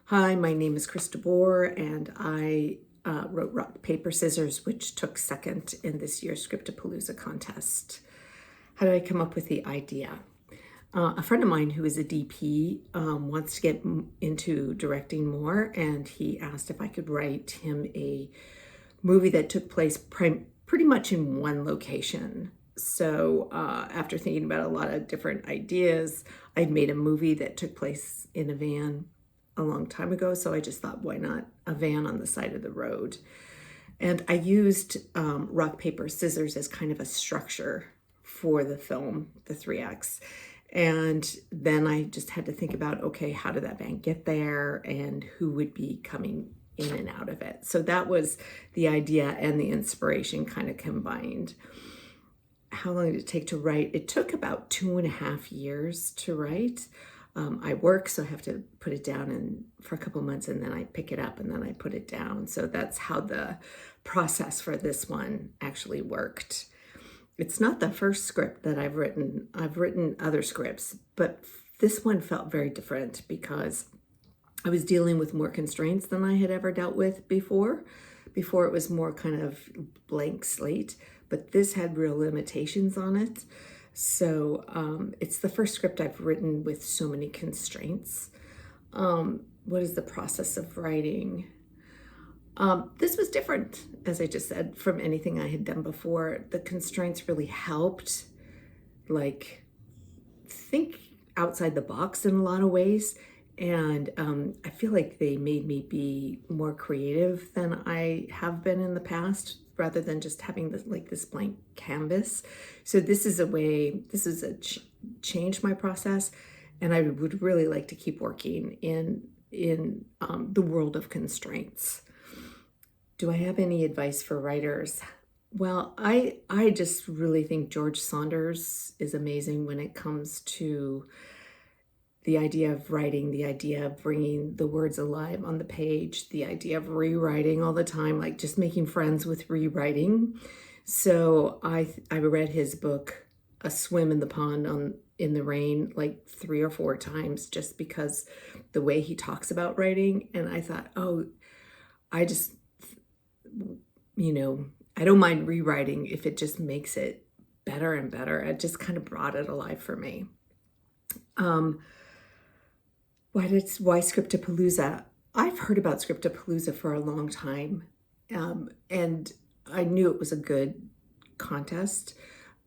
Hi, my name is DeBoer, and I wrote Rock, Paper, Scissors, which took second in this year's Scriptapalooza contest. How did I come up with the idea? A friend of mine who is a DP wants to get into directing more, and he asked if I could write him a movie that took place pretty much in one location. So after thinking about a lot of different ideas, I'd made a movie that took place in a van a long time ago, so I just thought, why not a van on the side of the road? And I used rock, paper, scissors as kind of a structure for the film, the 3 acts. And then I just had to think about, okay, how did that van get there and who would be coming in and out of it? So that was the idea, and the inspiration kind of combined. How long did it take to write? It took about 2.5 years to write. I work, so I have to put it down for a couple months, and then I pick it up and then I put it down. So that's how the process for this one actually worked. It's not the first script that I've written. I've written other scripts, but this one felt very different because I was dealing with more constraints than I had ever dealt with before. Before it was more kind of blank slate, but this had real limitations on it. So it's the first script I've written with so many constraints. What is the process of writing? This was different, as I just said, from anything I had done before. The constraints really helped, like, think outside the box in a lot of ways. And I feel like they made me be more creative than I have been in the past, rather than just having this blank canvas. So this is a change my process, and I would really like to keep working in the world of constraints. Do I have any advice for writers? Well, I just really think George Saunders is amazing when it comes to the idea of writing, the idea of bringing the words alive on the page, the idea of rewriting all the time, like just making friends with rewriting. So I read his book, A Swim in the Pond in the Rain, like 3 or 4 times, just because the way he talks about writing. And I thought, oh, I just, I don't mind rewriting if it just makes it better and better. It just kind of brought it alive for me. Why Scriptapalooza? I've heard about Scriptapalooza for a long time, and I knew it was a good contest,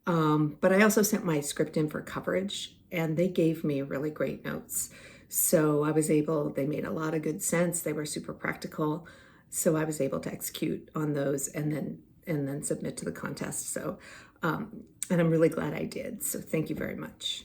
but I also sent my script in for coverage, and they gave me really great notes. So they made a lot of good sense. They were super practical, so I was able to execute on those and then submit to the contest. So, and I'm really glad I did. So thank you very much.